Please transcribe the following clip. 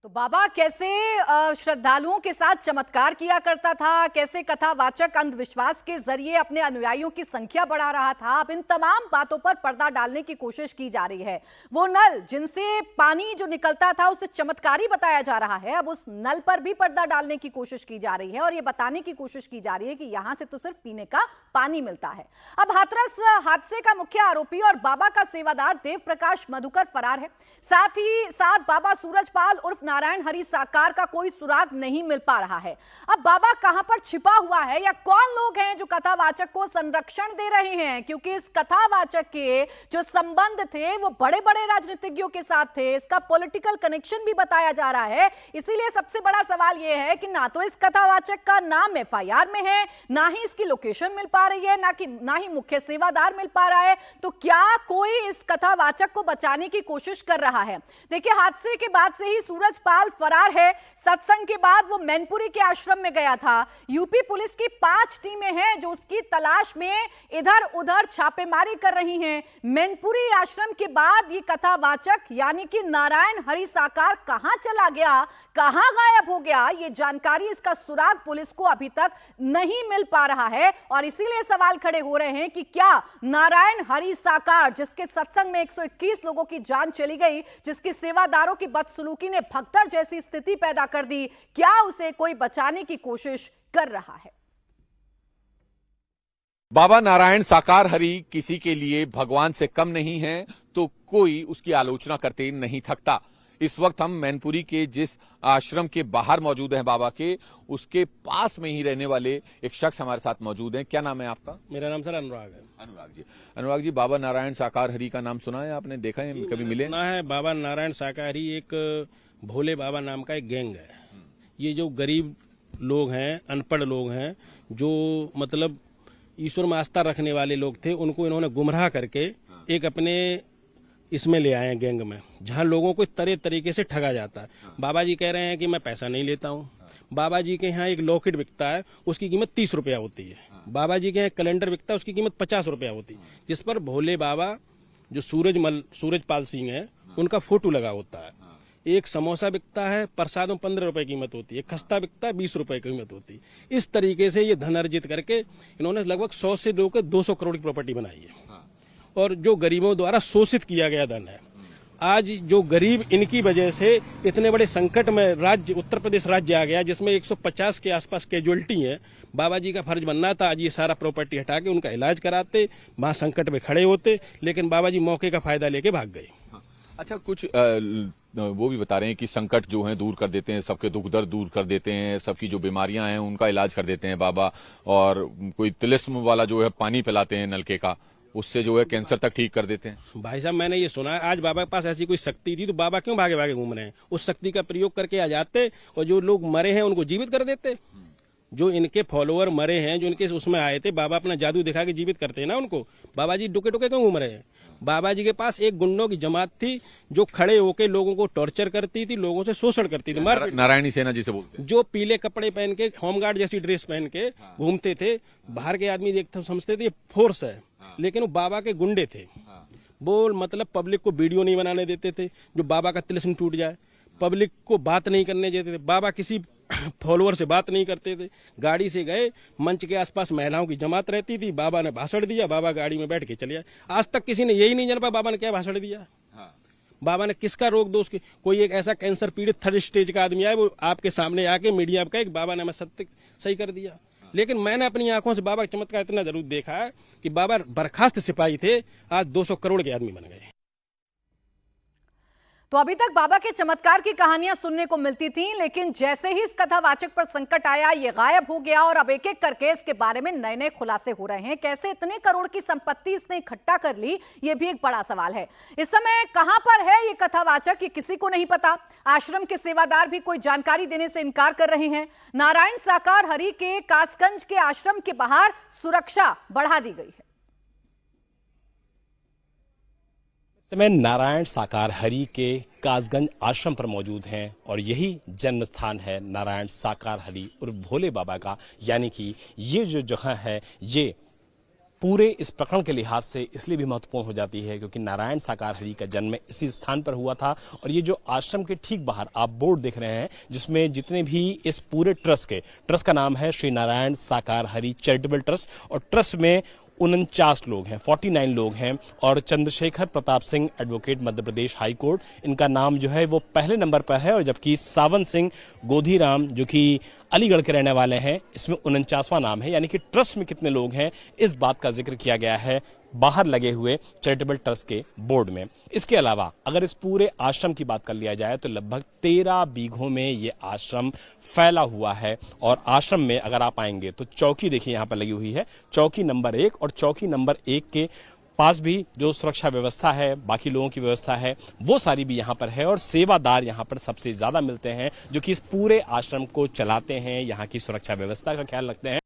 तो बाबा कैसे श्रद्धालुओं के साथ चमत्कार किया करता था, कैसे कथावाचक अंधविश्वास के जरिए अपने अनुयायियों की संख्या बढ़ा रहा था। अब इन तमाम बातों पर पर्दा डालने की कोशिश की जा रही है। वो नल जिनसे पानी जो निकलता था उसे चमत्कारी बताया जा रहा है, अब उस नल पर भी पर्दा डालने की कोशिश की जा रही है और ये बताने की कोशिश की जा रही है कि यहां से तो सिर्फ पीने का पानी मिलता है। अब हाथरस हादसे का मुख्य आरोपी और बाबा का सेवादार देव प्रकाश मधुकर फरार है। साथ ही साथ बाबा सूरजपाल उर्फ नारायण हरि साकार का कोई सुराग नहीं मिल पा रहा है। अब बाबा कहां पर छिपा हुआ है या कौन लोग हैं जो कथावाचक को संरक्षण दे रहे हैं, क्योंकि इस कथावाचक के जो संबंध थे वो बड़े बड़े राजनीतिज्ञों के साथ थे। इसका पॉलिटिकल कनेक्शन भी बताया जा रहा है। इसीलिए सबसे बड़ा सवाल यह है कि ना तो इस कथावाचक का नाम एफआईआर में है, ना ही इसकी लोकेशन मिल पा रही है, ना ही मुख्य सेवादार मिल पा रहा है। तो क्या कोई इस कथावाचक को बचाने की कोशिश कर रहा है? देखिए, हादसे के बाद से ही सूरजपाल फरार है। सत्संग के बाद वो मैनपुरी के आश्रम में गया था। यूपी पुलिस की 5 टीमें हैं जो उसकी तलाश में इधर उधर छापेमारी कर रही हैं। मैनपुरी आश्रम के बाद ये कथावाचक यानी कि नारायण हरि साकार कहां चला गया, कहां गायब हो गया, ये जानकारी, इसका सुराग पुलिस को अभी तक नहीं मिल पा रहा है। और इसीलिए सवाल खड़े हो रहे हैं कि क्या नारायण हरि साकार, जिसके सत्संग में 121 लोगों की जान चली गई, जिसकी सेवादारों की बदसलूकी ने भगदड़ जैसी स्थिति पैदा कर दी, क्या उसे कोई बचाने की कोशिश कर रहा है? बाबा नारायण साकार हरि किसी के लिए भगवान से कम नहीं है, तो कोई उसकी आलोचना करते नहीं थकता। इस वक्त हम मैनपुरी के जिस आश्रम के बाहर मौजूद हैं बाबा के, उसके पास में ही रहने वाले एक शख्स हमारे साथ मौजूद हैं। क्या नाम है आपका? मेरा नाम सर अनुराग है। अनुराग जी, बाबा नारायण साकार हरि का नाम सुना है आपने? देखा है, कभी मिले? सुना है। बाबा नारायण साकार हरि एक भोले बाबा नाम का एक गैंग है। ये जो गरीब लोग हैं, अनपढ़ लोग हैं, जो मतलब ईश्वर में आस्था रखने वाले लोग थे, उनको इन्होंने गुमराह करके एक अपने इसमें ले आए हैं गैंग में, जहां लोगों को तरह तरीके से ठगा जाता है। बाबा जी कह रहे हैं कि मैं पैसा नहीं लेता हूं। बाबा जी के यहाँ एक लॉकेट बिकता है, उसकी कीमत 30 रुपया होती है। बाबा जी के यहाँ कैलेंडर बिकता है, उसकी कीमत 50 रुपया होती है, जिस पर भोले बाबा जो सूरजपाल सिंह है उनका फोटो लगा होता है। एक समोसा बिकता है, प्रसाद में 15 रुपए कीमत होती है। खस्ता बिकता है, 20 रुपए कीमत होती है। इस तरीके से ये धन अर्जित करके इन्होंने लगभग 100 से 200 करोड़ की प्रॉपर्टी बनाई है। और जो गरीबों द्वारा शोषित किया गया धन है, आज जो गरीब इनकी वजह से इतने बड़े संकट में राज्य उत्तर प्रदेश राज्य आ गया, जिसमें 150 के आसपास कैजुअलिटी है। बाबा जी का फर्ज बनना था आज ये सारा प्रॉपर्टी हटा के उनका इलाज कराते, वहां संकट में खड़े होते, लेकिन बाबा जी मौके का फायदा लेके भाग गए। अच्छा, कुछ वो भी बता रहे हैं कि संकट जो है दूर कर देते हैं, सबके दुख दर्द दूर कर देते हैं, सबकी जो बीमारियां हैं उनका इलाज कर देते हैं बाबा। और कोई तिलिस्म वाला जो है पानी पिलाते हैं नलके का, उससे जो है कैंसर तक ठीक कर देते हैं। भाई साहब, मैंने ये सुना है आज बाबा के पास ऐसी कोई शक्ति थी तो बाबा क्यों भागे भागे घूम रहे हैं? उस शक्ति का प्रयोग करके आ जाते और जो लोग मरे हैं उनको जीवित कर देते। जो इनके फॉलोअर मरे हैं, जो इनके उसमें आए थे, बाबा अपना जादू दिखा के जीवित करते हैं ना उनको। बाबा जी डुके डुके क्यों घूम रहे हैं? बाबा जी के पास एक गुंडों की जमात थी जो खड़े होके लोगों को टॉर्चर करती थी, लोगों से शोषण करती थी। नारायणी सेना जिसे बोलते हैं, जो पीले कपड़े पहन के होमगार्ड जैसी ड्रेस पहन के घूमते थे। बाहर के आदमी देखते समझते थे फोर्स है, लेकिन वो बाबा के गुंडे थे। वो मतलब पब्लिक को वीडियो नहीं बनाने देते थे, जो बाबा का तिलिस्म टूट जाए। पब्लिक को बात नहीं करने देते थे। बाबा किसी फॉलोअर से बात नहीं करते थे। गाड़ी से गए, मंच के आसपास महिलाओं की जमात रहती थी, बाबा ने भाषण दिया, बाबा गाड़ी में बैठ के चले आए। आज तक किसी ने यही नहीं जान पाया बाबा ने क्या भाषण दिया। बाबा ने किसका रोग दोष की? कोई एक ऐसा कैंसर पीड़ित 3rd स्टेज का आदमी आए, वो आपके सामने आके मीडिया पे कहे बाबा ने मैं सत्य सही कर दिया। लेकिन मैंने अपनी आंखों से बाबा का चमत्कार इतना जरूर देखा है कि बाबा बर्खास्त सिपाही थे, आज 200 करोड़ के आदमी बन गए। तो अभी तक बाबा के चमत्कार की कहानियां सुनने को मिलती थीं, लेकिन जैसे ही इस कथावाचक पर संकट आया, ये गायब हो गया और अब एक एक करके इसके बारे में नए नए खुलासे हो रहे हैं। कैसे इतने करोड़ की संपत्ति इसने इकट्ठा कर ली, ये भी एक बड़ा सवाल है। इस समय कहां पर है ये कथावाचक, ये किसी को नहीं पता। आश्रम के सेवादार भी कोई जानकारी देने से इनकार कर रहे हैं। नारायण साकार हरि के कासगंज के आश्रम के बाहर सुरक्षा बढ़ा दी गई है। समय नारायण साकार हरि के कासगंज आश्रम पर मौजूद हैं और यही जन्म स्थान है नारायण साकार हरि और भोले बाबा का। यानी कि ये जो जगह है ये पूरे इस प्रकरण के लिहाज से इसलिए भी महत्वपूर्ण हो जाती है क्योंकि नारायण साकार हरि का जन्म इसी स्थान पर हुआ था। और ये जो आश्रम के ठीक बाहर आप बोर्ड देख रहे हैं जिसमें जितने भी इस पूरे ट्रस्ट का नाम है श्री नारायण साकार हरि चैरिटेबल ट्रस्ट, और ट्रस्ट में 49 लोग हैं, 49 लोग हैं। और Chandrashekhar Pratap Singh advocate Madhya Pradesh high court, इनका नाम जो है वो पहले नंबर पर है। और जबकि सावन सिंह गोधीराम जो कि अलीगढ़ के रहने वाले हैं, इसमें 49वां नाम है। यानी कि ट्रस्ट में कितने लोग हैं इस बात का जिक्र किया गया है बाहर लगे हुए चैरिटेबल ट्रस्ट के बोर्ड में। इसके अलावा अगर इस पूरे आश्रम की बात कर लिया जाए तो लगभग 13 बीघों में ये आश्रम फैला हुआ है। और आश्रम में अगर आप आएंगे तो चौकी देखिए यहाँ पर लगी हुई है, चौकी नंबर 1, और चौकी नंबर 1 के पास भी जो सुरक्षा व्यवस्था है, बाकी लोगों की व्यवस्था है, वो सारी भी यहाँ पर है। और सेवादार यहाँ पर सबसे ज्यादा मिलते हैं जो कि इस पूरे आश्रम को चलाते हैं, यहाँ की सुरक्षा व्यवस्था का ख्याल रखते हैं।